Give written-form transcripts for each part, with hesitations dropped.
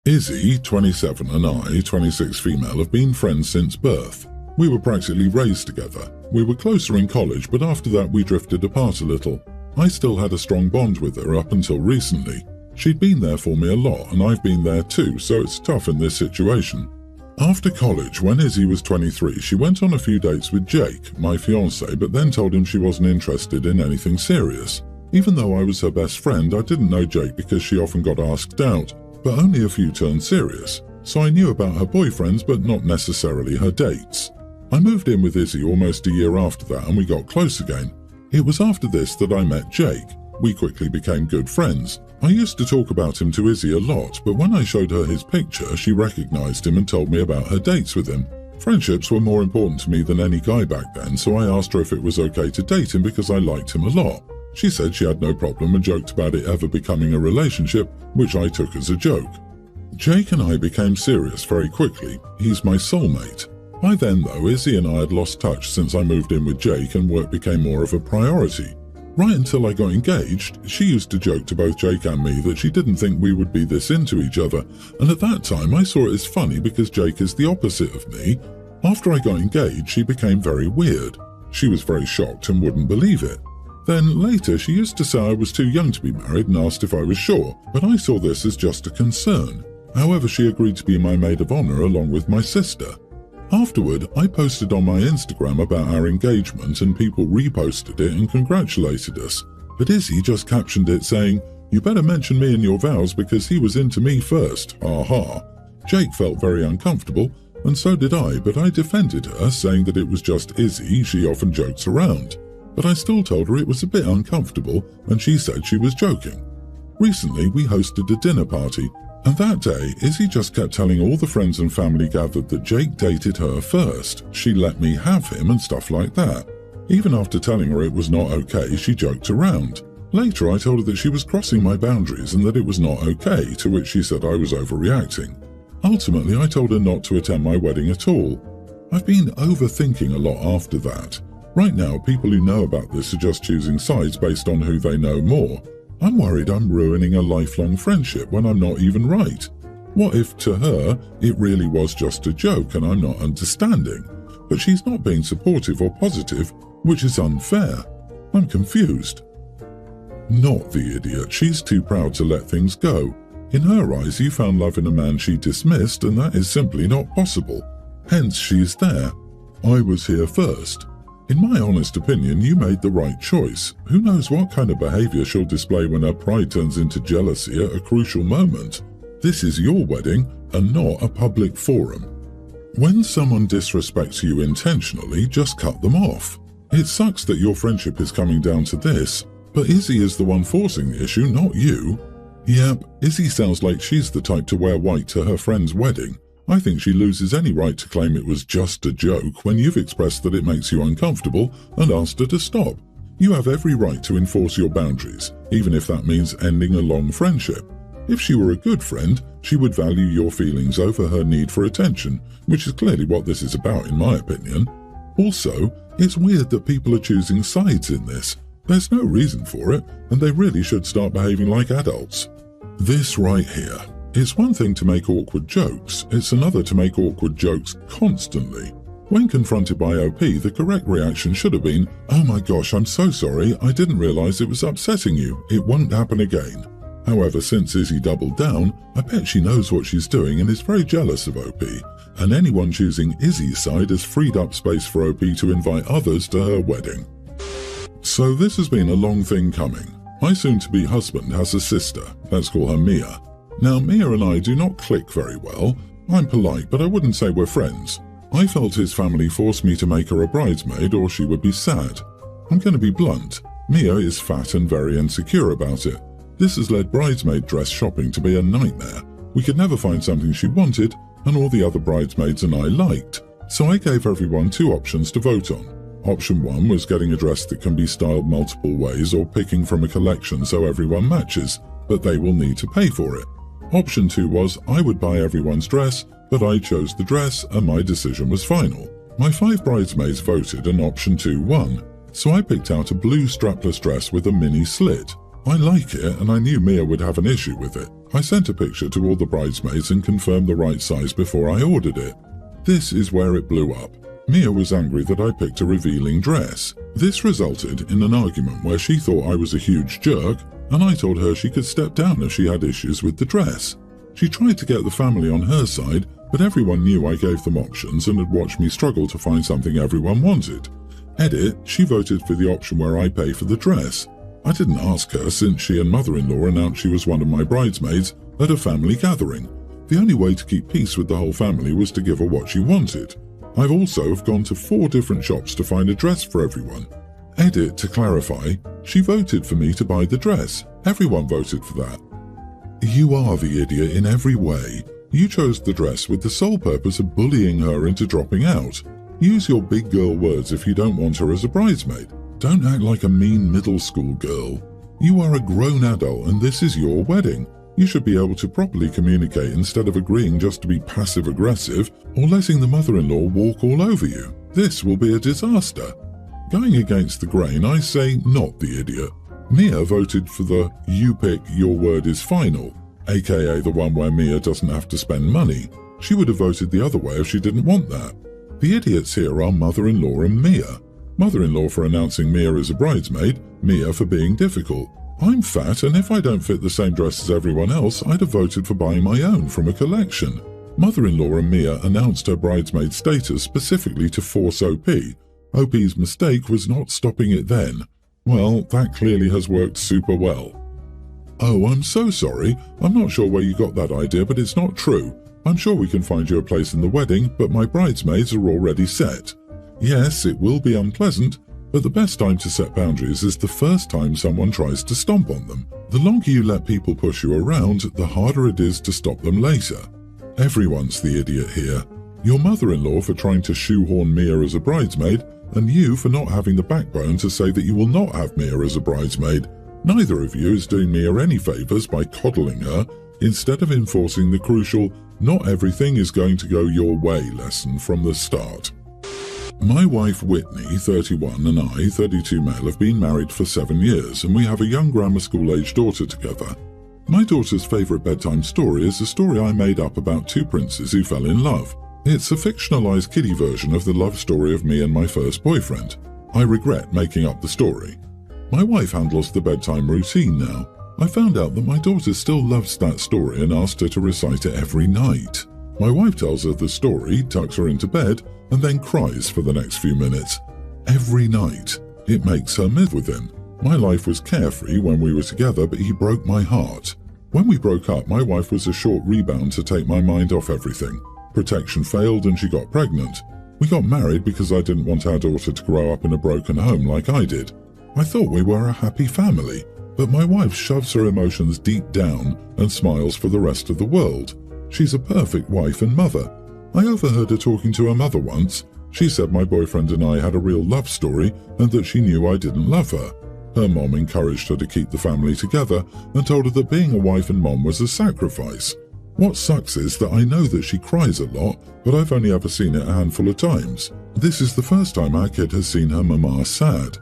Izzy, 27, and I, 26 female, have been friends since birth. We were practically raised together. We were closer in college, but after that we drifted apart a little. I still had a strong bond with her up until recently. She'd been there for me a lot, and I've been there too, so it's tough in this situation. After college, when Izzy was 23, she went on a few dates with Jake, my fiance, but then told him she wasn't interested in anything serious. Even though I was her best friend, I didn't know Jake because she often got asked out, but only a few turned serious, so I knew about her boyfriends but not necessarily her dates. I moved in with Izzy almost a year after that and we got close again. It was after this that I met Jake. We quickly became good friends. I used to talk about him to Izzy a lot, but when I showed her his picture, she recognized him and told me about her dates with him. Friendships were more important to me than any guy back then, so I asked her if it was okay to date him because I liked him a lot. She said she had no problem and joked about it ever becoming a relationship, which I took as a joke. Jake and I became serious very quickly. He's my soulmate. By then though, Izzy and I had lost touch since I moved in with Jake and work became more of a priority. Right until I got engaged, she used to joke to both Jake and me that she didn't think we would be this into each other, and at that time I saw it as funny because Jake is the opposite of me. After I got engaged, she became very weird. She was very shocked and wouldn't believe it. Then later she used to say I was too young to be married and asked if I was sure, but I saw this as just a concern. However, she agreed to be my maid of honor along with my sister. Afterward, I posted on my Instagram about our engagement and people reposted it and congratulated us. But Izzy just captioned it saying, "You better mention me in your vows because he was into me first, ha." Jake felt very uncomfortable, and so did I, but I defended her, saying that it was just Izzy, she often jokes around. But I still told her it was a bit uncomfortable, and she said she was joking. Recently, we hosted a dinner party, and that day, Izzy just kept telling all the friends and family gathered that Jake dated her first. She let me have him and stuff like that. Even after telling her it was not okay, she joked around. Later, I told her that she was crossing my boundaries and that it was not okay, to which she said I was overreacting. Ultimately, I told her not to attend my wedding at all. I've been overthinking a lot after that. Right now, people who know about this are just choosing sides based on who they know more. I'm worried I'm ruining a lifelong friendship when I'm not even right. What if, to her, it really was just a joke and I'm not understanding? But she's not being supportive or positive, which is unfair. I'm confused. Not the idiot. She's too proud to let things go. In her eyes, you found love in a man she dismissed, and that is simply not possible. Hence, she's there. I was here first. In my honest opinion, you made the right choice. Who knows what kind of behavior she'll display when her pride turns into jealousy at a crucial moment. This is your wedding and not a public forum. When someone disrespects you intentionally, just cut them off. It sucks that your friendship is coming down to this, but Izzy is the one forcing the issue, not you. Yep, Izzy sounds like she's the type to wear white to her friend's wedding. I think she loses any right to claim it was just a joke when you've expressed that it makes you uncomfortable and asked her to stop. You have every right to enforce your boundaries, even if that means ending a long friendship. If she were a good friend, she would value your feelings over her need for attention, which is clearly what this is about in my opinion. Also, it's weird that people are choosing sides in this. There's no reason for it, and they really should start behaving like adults. This right here. It's one thing to make awkward jokes, it's another to make awkward jokes constantly. When confronted by OP, the correct reaction should have been, "Oh my gosh, I'm so sorry, I didn't realize it was upsetting you, it won't happen again." However, since Izzy doubled down, I bet she knows what she's doing and is very jealous of OP, and anyone choosing Izzy's side has freed up space for OP to invite others to her wedding. So this has been a long thing coming. My soon-to-be husband has a sister, let's call her Mia. Now, Mia and I do not click very well. I'm polite, but I wouldn't say we're friends. I felt his family forced me to make her a bridesmaid or she would be sad. I'm going to be blunt. Mia is fat and very insecure about it. This has led bridesmaid dress shopping to be a nightmare. We could never find something she wanted, and all the other bridesmaids and I liked. So I gave everyone two options to vote on. Option 1 was getting a dress that can be styled multiple ways or picking from a collection so everyone matches, but they will need to pay for it. Option 2 was I would buy everyone's dress, but I chose the dress and my decision was final. My 5 bridesmaids voted and option 2 won, so I picked out a blue strapless dress with a mini slit. I like it and I knew Mia would have an issue with it. I sent a picture to all the bridesmaids and confirmed the right size before I ordered it. This is where it blew up. Mia was angry that I picked a revealing dress. This resulted in an argument where she thought I was a huge jerk, and I told her she could step down if she had issues with the dress. She tried to get the family on her side, but everyone knew I gave them options and had watched me struggle to find something everyone wanted. Edit, she voted for the option where I pay for the dress. I didn't ask her since she and mother-in-law announced she was one of my bridesmaids at a family gathering. The only way to keep peace with the whole family was to give her what she wanted. I've also gone to 4 different shops to find a dress for everyone. Edit, to clarify, she voted for me to buy the dress. Everyone voted for that. You are the idiot in every way. You chose the dress with the sole purpose of bullying her into dropping out. Use your big girl words if you don't want her as a bridesmaid. Don't act like a mean middle school girl. You are a grown adult and this is your wedding. You should be able to properly communicate instead of agreeing just to be passive-aggressive or letting the mother-in-law walk all over you. This will be a disaster. Going against the grain, I say not the idiot. Mia voted for the "you pick, your word is final," aka the one where Mia doesn't have to spend money. She would have voted the other way if she didn't want that. The idiots here are mother-in-law and Mia. Mother-in-law for announcing Mia as a bridesmaid, Mia for being difficult. I'm fat, and if I don't fit the same dress as everyone else, I'd have voted for buying my own from a collection. Mother-in-law and Mia announced her bridesmaid status specifically to force OP. OP's mistake was not stopping it then. Well, that clearly has worked super well. Oh, I'm so sorry. I'm not sure where you got that idea, but it's not true. I'm sure we can find you a place in the wedding, but my bridesmaids are already set. Yes, it will be unpleasant, but the best time to set boundaries is the first time someone tries to stomp on them. The longer you let people push you around, the harder it is to stop them later. Everyone's the idiot here. Your mother-in-law for trying to shoehorn Mia as a bridesmaid, and you for not having the backbone to say that you will not have Mia as a bridesmaid. Neither of you is doing Mia any favours by coddling her, instead of enforcing the crucial "not everything is going to go your way" lesson from the start. My wife Whitney, 31, and I, 32 male, have been married for 7 years, and we have a young grammar school-aged daughter together. My daughter's favourite bedtime story is a story I made up about 2 princes who fell in love. It's a fictionalised kiddie version of the love story of me and my first boyfriend. I regret making up the story. My wife handles the bedtime routine now. I found out that my daughter still loves that story and asked her to recite it every night. My wife tells her the story, tucks her into bed, and then cries for the next few minutes. Every night. It makes her live with him. My life was carefree when we were together, but he broke my heart. When we broke up, my wife was a short rebound to take my mind off everything. Protection failed and she got pregnant. We got married because I didn't want our daughter to grow up in a broken home like I did. I thought we were a happy family, but my wife shoves her emotions deep down and smiles for the rest of the world. She's a perfect wife and mother. I overheard her talking to her mother once. She said my boyfriend and I had a real love story and that she knew I didn't love her. Her mom encouraged her to keep the family together and told her that being a wife and mom was a sacrifice. What sucks is that I know that she cries a lot, but I've only ever seen it a handful of times. This is the first time our kid has seen her mama sad.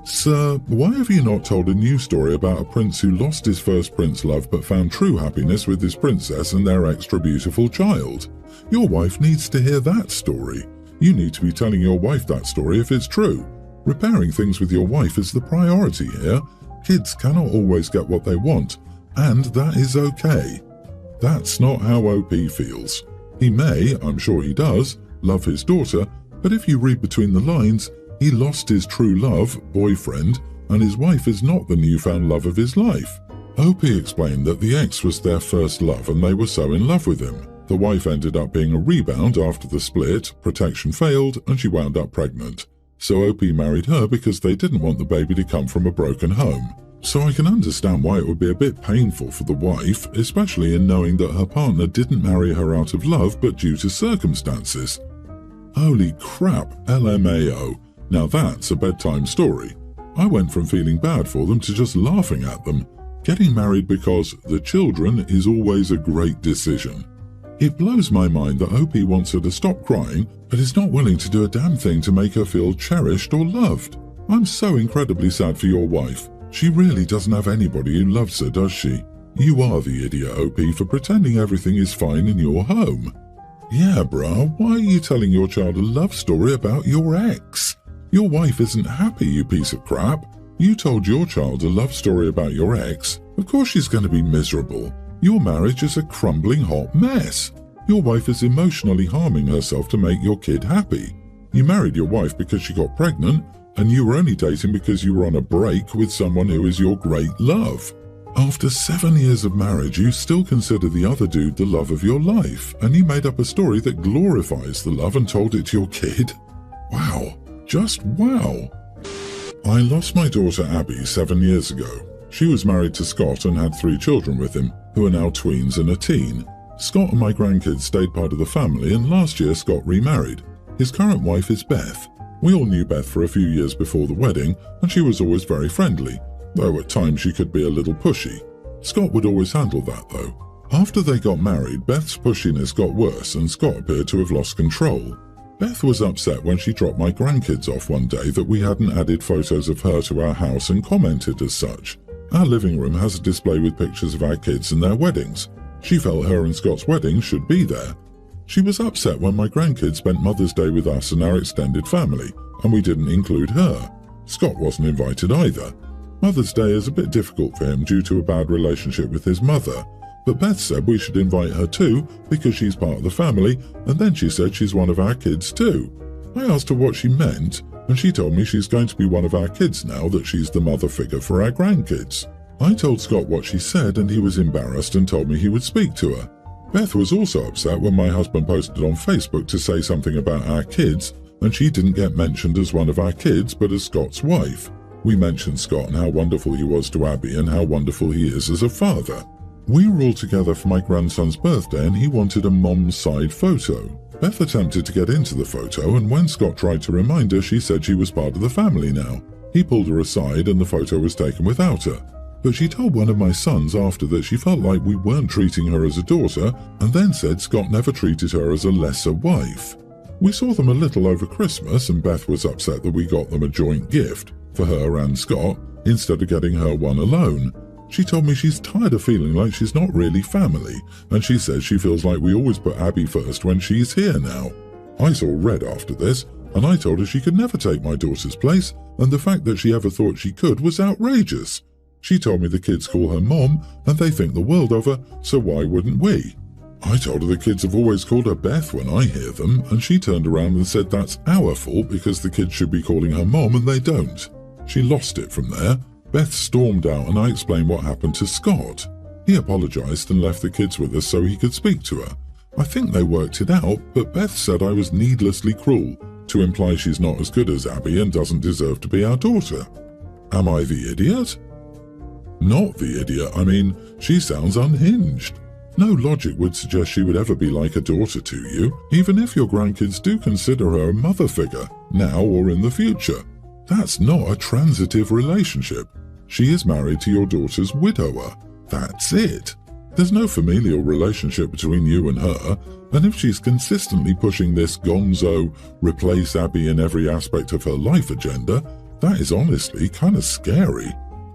Sir, why have you not told a new story about a prince who lost his first prince love but found true happiness with his princess and their extra beautiful child? Your wife needs to hear that story. You need to be telling your wife that story if it's true. Repairing things with your wife is the priority here. Kids cannot always get what they want, and that is okay. That's not how OP feels. He may, I'm sure he does, love his daughter, but if you read between the lines, he lost his true love, boyfriend, and his wife is not the newfound love of his life. OP explained that the ex was their first love and they were so in love with him. The wife ended up being a rebound after the split, protection failed, and she wound up pregnant. So OP married her because they didn't want the baby to come from a broken home. So I can understand why it would be a bit painful for the wife, especially in knowing that her partner didn't marry her out of love but due to circumstances. Holy crap, LMAO. Now that's a bedtime story. I went from feeling bad for them to just laughing at them. Getting married because the children is always a great decision. It blows my mind that OP wants her to stop crying, but is not willing to do a damn thing to make her feel cherished or loved. I'm so incredibly sad for your wife. She really doesn't have anybody who loves her, does she? You are the idiot, OP, for pretending everything is fine in your home. Yeah, bruh, why are you telling your child a love story about your ex? Your wife isn't happy, you piece of crap. You told your child a love story about your ex. Of course she's going to be miserable. Your marriage is a crumbling hot mess. Your wife is emotionally harming herself to make your kid happy. You married your wife because she got pregnant, and you were only dating because you were on a break with someone who is your great love. After 7 years of marriage, you still consider the other dude the love of your life, and you made up a story that glorifies the love and told it to your kid? Wow. Just wow. I lost my daughter Abby 7 years ago. She was married to Scott and had 3 children with him, who are now tweens and a teen. Scott and my grandkids stayed part of the family, and last year Scott remarried. His current wife is Beth. We all knew Beth for a few years before the wedding, and she was always very friendly, though at times she could be a little pushy. Scott would always handle that, though. After they got married, Beth's pushiness got worse, and Scott appeared to have lost control. Beth was upset when she dropped my grandkids off one day that we hadn't added photos of her to our house and commented as such. Our living room has a display with pictures of our kids and their weddings. She felt her and Scott's wedding should be there. She was upset when my grandkids spent Mother's Day with us and our extended family, and we didn't include her. Scott wasn't invited either. Mother's Day is a bit difficult for him due to a bad relationship with his mother, but Beth said we should invite her too because she's part of the family, and then she said she's one of our kids too. I asked her what she meant, and she told me she's going to be one of our kids now that she's the mother figure for our grandkids. I told Scott what she said, and he was embarrassed and told me he would speak to her. Beth was also upset when my husband posted on Facebook to say something about our kids, and she didn't get mentioned as one of our kids but as Scott's wife. We mentioned Scott and how wonderful he was to Abby and how wonderful he is as a father. We were all together for my grandson's birthday and he wanted a mom's side photo. Beth attempted to get into the photo, and when Scott tried to remind her, she said she was part of the family now. He pulled her aside and the photo was taken without her. But she told one of my sons after that she felt like we weren't treating her as a daughter, and then said Scott never treated her as a lesser wife. We saw them a little over Christmas, and Beth was upset that we got them a joint gift, for her and Scott, instead of getting her one alone. She told me she's tired of feeling like she's not really family, and she says she feels like we always put Abby first when she's here now. I saw red after this, and I told her she could never take my daughter's place, and the fact that she ever thought she could was outrageous. She told me the kids call her Mom, and they think the world of her, so why wouldn't we? I told her the kids have always called her Beth when I hear them, and she turned around and said that's our fault because the kids should be calling her Mom and they don't. She lost it from there. Beth stormed out and I explained what happened to Scott. He apologized and left the kids with us so he could speak to her. I think they worked it out, but Beth said I was needlessly cruel, to imply she's not as good as Abby and doesn't deserve to be our daughter. Am I the idiot? Not the idiot, I mean, she sounds unhinged. No logic would suggest she would ever be like a daughter to you, even if your grandkids do consider her a mother figure, now or in the future. That's not a transitive relationship. She is married to your daughter's widower. That's it. There's no familial relationship between you and her, and if she's consistently pushing this gonzo, replace Abby in every aspect of her life agenda, that is honestly kind of scary.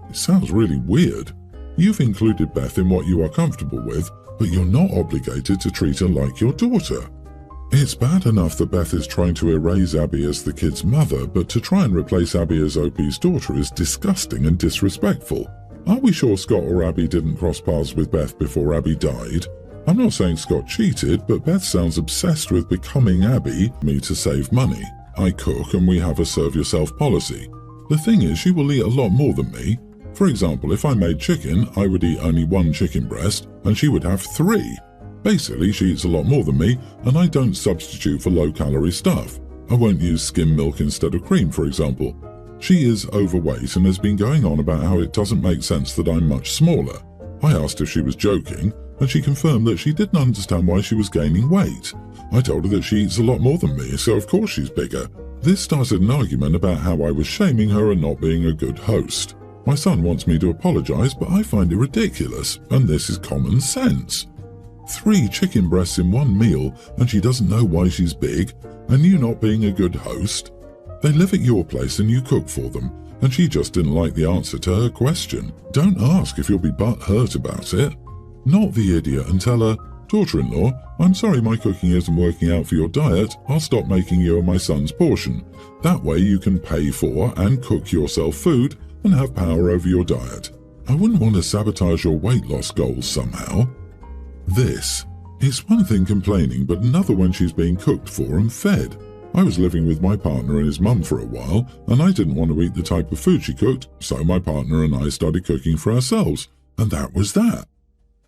It sounds really weird. You've included Beth in what you are comfortable with, but you're not obligated to treat her like your daughter. It's bad enough that Beth is trying to erase Abby as the kid's mother, but to try and replace Abby as OP's daughter is disgusting and disrespectful. Are we sure Scott or Abby didn't cross paths with Beth before Abby died? I'm not saying Scott cheated, but Beth sounds obsessed with becoming Abby, me to save money. I cook and we have a serve yourself policy. The thing is, she will eat a lot more than me. For example, if I made chicken, I would eat only 1 chicken breast and she would have 3. Basically, she eats a lot more than me, and I don't substitute for low-calorie stuff. I won't use skim milk instead of cream, for example. She is overweight and has been going on about how it doesn't make sense that I'm much smaller. I asked if she was joking, and she confirmed that she didn't understand why she was gaining weight. I told her that she eats a lot more than me, so of course she's bigger. This started an argument about how I was shaming her and not being a good host. My son wants me to apologize, but I find it ridiculous, and this is common sense. 3 chicken breasts in 1 meal, and she doesn't know why she's big, and you not being a good host? They live at your place and you cook for them, and she just didn't like the answer to her question. Don't ask if you'll be butthurt about it. Not the idiot and tell her, "Daughter-in-law, I'm sorry my cooking isn't working out for your diet. I'll stop making you and my son's portion. That way you can pay for and cook yourself food and have power over your diet." I wouldn't want to sabotage your weight loss goals somehow. This. It's one thing complaining, but another when she's being cooked for and fed. I was living with my partner and his mum for a while, and I didn't want to eat the type of food she cooked, so my partner and I started cooking for ourselves, and that was that.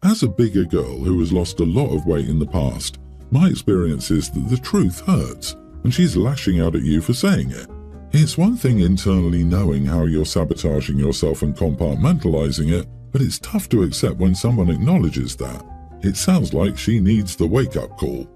As a bigger girl who has lost a lot of weight in the past, my experience is that the truth hurts, and she's lashing out at you for saying it. It's one thing internally knowing how you're sabotaging yourself and compartmentalizing it, but it's tough to accept when someone acknowledges that. It sounds like she needs the wake-up call.